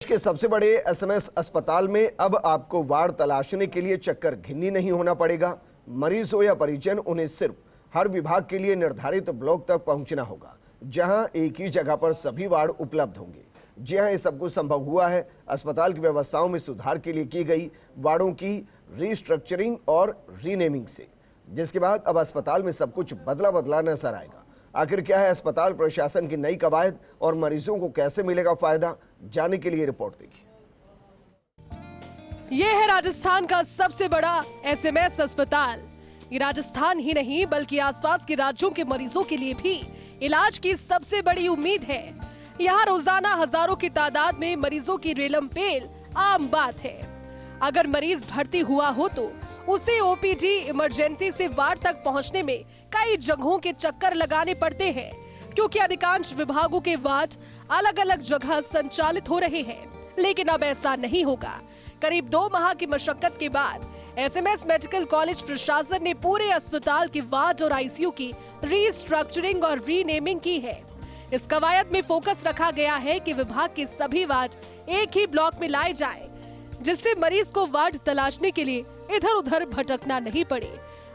देश के सबसे बड़े एसएमएस अस्पताल में अब आपको वार्ड तलाशने के लिए चक्कर घिन्नी नहीं होना पड़ेगा। मरीज हो या परिजन, उन्हें सिर्फ हर विभाग के लिए निर्धारित ब्लॉक तक पहुंचना होगा, जहां एक ही जगह पर सभी वार्ड उपलब्ध होंगे। जी हां, ये सब कुछ संभव हुआ है अस्पताल की व्यवस्थाओं में सुधार के लिए की गई वार्डों की रीस्ट्रक्चरिंग और रीनेमिंग से, जिसके बाद अब अस्पताल में सब कुछ बदला बदला नजर आएगा। आखिर क्या है अस्पताल प्रशासन की नई कवायद और मरीजों को कैसे मिलेगा फायदा, जानने के लिए रिपोर्ट देखिए। ये है राजस्थान का सबसे बड़ा एसएमएस अस्पताल। ये राजस्थान ही नहीं बल्कि आसपास के राज्यों के मरीजों के लिए भी इलाज की सबसे बड़ी उम्मीद है। यहाँ रोजाना हजारों की तादाद में मरीजों की रेलमपेल आम बात है। अगर मरीज भर्ती हुआ हो तो उसे ओपीडी इमरजेंसी से वार्ड तक पहुंचने में कई जगहों के चक्कर लगाने पड़ते हैं, क्योंकि अधिकांश विभागों के वार्ड अलग अलग जगह संचालित हो रहे हैं। लेकिन अब ऐसा नहीं होगा। करीब 2 माह की मशक्कत के बाद एसएमएस मेडिकल कॉलेज प्रशासन ने पूरे अस्पताल के वार्ड और आईसीयू की रीस्ट्रक्चरिंग और रीनेमिंग की है। इस कवायद में फोकस रखा गया है कि विभाग के सभी वार्ड एक ही ब्लॉक में लाए जाए, जिससे मरीज को वार्ड तलाशने के लिए इधर उधर भटकना नहीं पड़े।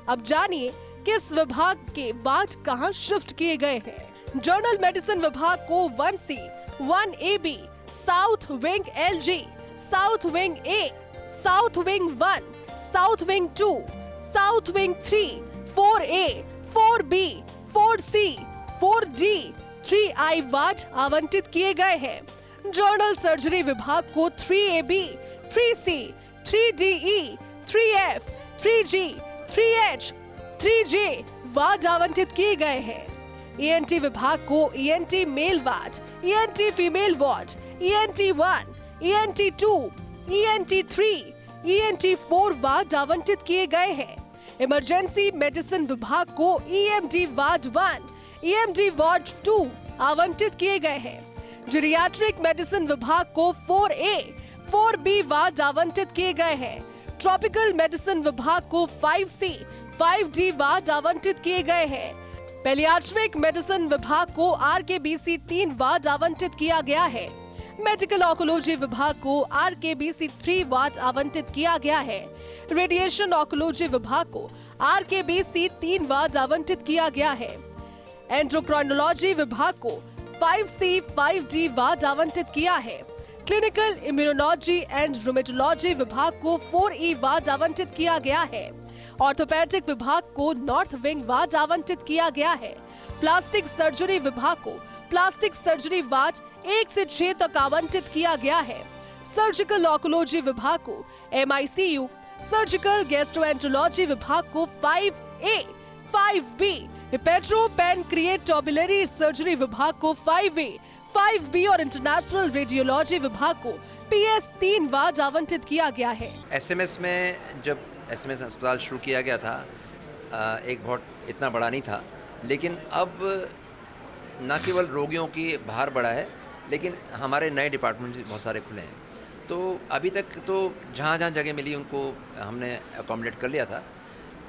अब जानिए किस विभाग के वार्ड कहां शिफ्ट किए गए हैं। जर्नल मेडिसिन विभाग को 1C, 1AB, south wing LG, south wing A, south wing 1, south wing 2, south wing 3, 4A, 4B, 4C, 4D, 3I ward आवंटित किए गए हैं। जर्नल सर्जरी विभाग को 3AB, 3C, 3DE, 3F, 3G, 3H, 3J ward आवंटित किए गए हैं। ENT विभाग को ENT male ward, ENT female ward, ENT 1, ENT 2, ENT 3, ENT 4 ward आवंटित किए गए हैं। इमरजेंसी मेडिसिन विभाग को EMD वार्ड 1, EMD वार्ड 2 आवंटित किए गए हैं। जीरियाट्रिक मेडिसिन विभाग को 4A, 4B वार्ड आवंटित किए गए हैं। ट्रॉपिकल मेडिसिन विभाग को 5C, 5D वार्ड आवंटित किए गए हैं। पेडियाट्रिक मेडिसिन विभाग को RKBC 3 वार्ड आवंटित किया गया है। मेडिकल ऑन्कोलॉजी विभाग को RKBC 3 वार्ड आवंटित किया गया है। रेडिएशन ऑन्कोलॉजी विभाग को RKBC 3 वार्ड आवंटित किया गया है। एंडोक्राइनोलॉजी विभाग को 5C, 5D वार्ड आवंटित किया है। क्लिनिकल इम्यूनोलॉजी एंड रूमेटोलॉजी विभाग को 4E वार्ड आवंटित किया गया है। ऑर्थोपेडिक विभाग को नॉर्थ विंग वार्ड आवंटित किया गया है। प्लास्टिक सर्जरी विभाग को प्लास्टिक सर्जरी वार्ड 1 से 6 तक आवंटित किया गया है। सर्जिकल ऑन्कोलॉजी विभाग को MICU, सर्जिकल गैस्ट्रोएंटरोलॉजी विभाग को 5A, 5B, हेपेटोपेनक्रिएटोबिलरी सर्जरी विभाग को 5A, 5B और इंटरनेशनल रेडियोलॉजी विभाग को PS 3 वार्ड आवंटित किया गया है। एसएमएस में जब एसएमएस अस्पताल शुरू किया गया था, एक बहुत इतना बड़ा नहीं था, लेकिन अब न केवल रोगियों की भार बढ़ा है, लेकिन हमारे नए डिपार्टमेंट बहुत सारे खुले हैं। तो अभी तक तो जहाँ जहाँ जगह मिली उनको हमने अकोमोडेट कर लिया था,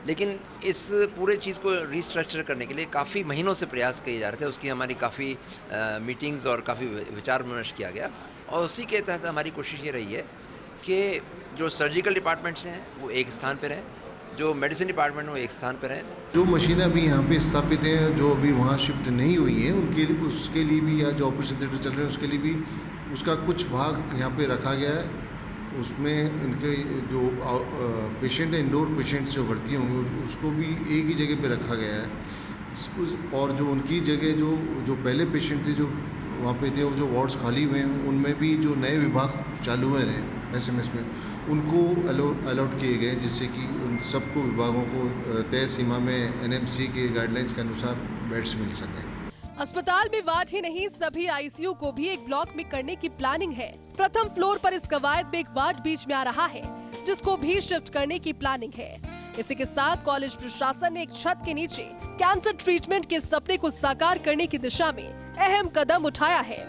लेकिन इस पूरे चीज़ को रीस्ट्रक्चर करने के लिए काफ़ी महीनों से प्रयास किए जा रहे थे। उसकी हमारी काफ़ी मीटिंग्स और काफ़ी विचार विमर्श किया गया, और उसी के तहत हमारी कोशिश ये रही है कि जो सर्जिकल डिपार्टमेंट्स हैं वो एक स्थान पर रहें, जो मेडिसिन डिपार्टमेंट है वो एक स्थान पर है। जो मशीनें अभी यहाँ पे स्थापित हैं, जो अभी वहाँ शिफ्ट नहीं हुई हैं, उनके लिए, उसके लिए भी, या जो ऑपरेशन थिएटर चल रहे हैं उसके लिए भी उसका कुछ भाग यहाँ पे रखा गया है। उसमें इनके जो पेशेंट हैं, इंडोर पेशेंट्स जो भर्ती होंगे, उसको भी एक ही जगह पे रखा गया है। और जो उनकी जगह जो पहले पेशेंट थे जो वहाँ पे थे, वो जो वार्ड्स खाली हुए हैं, उनमें भी जो नए विभाग चालू हुए हैं एसएमएस में, उनको अलॉट किए गए, जिससे कि उन सबको विभागों को तय सीमा में NMC के गाइडलाइंस के अनुसार बेड्स मिल सकें। अस्पताल में वार्ड ही नहीं, सभी आईसीयू को भी एक ब्लॉक में करने की प्लानिंग है। प्रथम फ्लोर पर इस कवायद में एक वार्ड बीच में आ रहा है, जिसको भी शिफ्ट करने की प्लानिंग है। इसी के साथ कॉलेज प्रशासन ने एक छत के नीचे कैंसर ट्रीटमेंट के सपने को साकार करने की दिशा में अहम कदम उठाया है।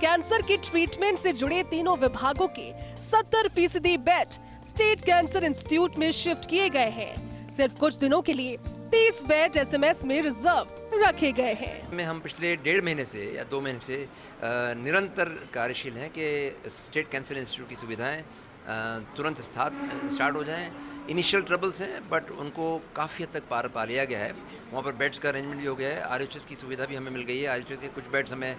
कैंसर की ट्रीटमेंट से जुड़े तीनों विभागों के 70% बेड स्टेट कैंसर इंस्टीट्यूट में शिफ्ट किए गए हैं। सिर्फ कुछ दिनों के लिए 30 बेड एसएमएस में रिजर्व रखे गए हैं। में हम पिछले 1.5 महीने से या 2 महीने से निरंतर कार्यशील हैं कि स्टेट कैंसर इंस्टीट्यूट की सुविधाएं तुरंत स्टार्ट हो जाएं। इनिशियल ट्रबल्स हैं बट उनको काफ़ी हद तक पार पा लिया गया है। वहाँ पर बेड्स का अरेंजमेंट भी हो गया है। आरएचएस की सुविधा भी हमें मिल गई है। आरएचएस के कुछ बेड्स हमें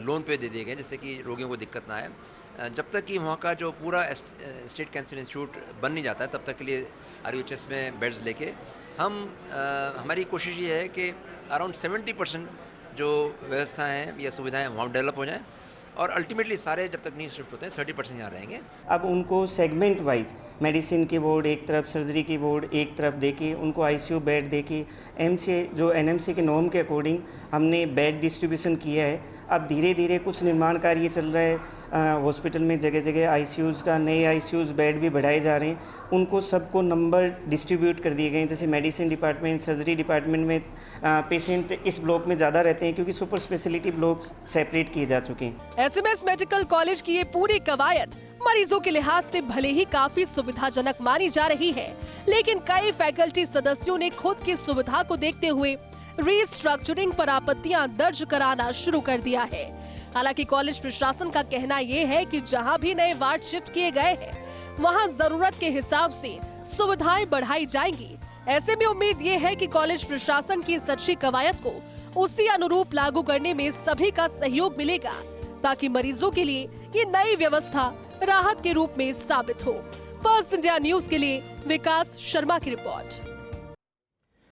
लोन पे दे दिए गए जिससे कि रोगियों को दिक्कत ना आए। जब तक कि वहाँ का जो पूरा स्टेट कैंसर इंस्टीट्यूट बन नहीं जाता है तब तक के लिए आरएचएस में बेड्स लेके हमारी कोशिश ये है कि अराउंड 70% जो व्यवस्थाएं हैं या सुविधाएं वहाँ डेवलप हो जाएं और अल्टीमेटली सारे जब तक नहीं शिफ्ट होते हैं 30% यहाँ रहेंगे। अब उनको सेगमेंट वाइज मेडिसिन की बोर्ड एक तरफ, सर्जरी की बोर्ड एक तरफ देके उनको आईसीयू बेड देके एमसी जो एनएमसी के नॉर्म के अकॉर्डिंग हमने बेड डिस्ट्रीब्यूशन किया है। अब धीरे धीरे कुछ निर्माण कार्य चल रहा है हॉस्पिटल में, जगह जगह आईसीयूज़ का, नए आईसीयूज़ बेड भी बढ़ाए जा रहे हैं। उनको सबको नंबर डिस्ट्रीब्यूट कर दिए गए हैं। जैसे मेडिसिन डिपार्टमेंट, सर्जरी डिपार्टमेंट में पेशेंट इस ब्लॉक में ज़्यादा रहते हैं क्योंकि सुपर स्पेशलिटी ब्लॉक सेपरेट किए जा चुके हैं। एसएमएस मेडिकल कॉलेज की ये पूरी कवायद मरीजों के लिहाज से भले ही काफी सुविधाजनक मानी जा रही है, लेकिन कई फैकल्टी सदस्यों ने खुद की सुविधा को देखते हुए रीस्ट्रक्चरिंग पर आपत्तियां दर्ज कराना शुरू कर दिया है। हालांकि कॉलेज प्रशासन का कहना ये है कि जहां भी नए वार्ड शिफ्ट किए गए हैं, वहां जरूरत के हिसाब से सुविधाएं बढ़ाई जाएंगी। ऐसे में उम्मीद ये है कि कॉलेज प्रशासन की इस अच्छी कवायद को उसी अनुरूप लागू करने में सभी का सहयोग मिलेगा, ताकि मरीजों के लिए ये नई व्यवस्था राहत के रूप में साबित हो। फर्स्ट इंडिया न्यूज के लिए विकास शर्मा की रिपोर्ट।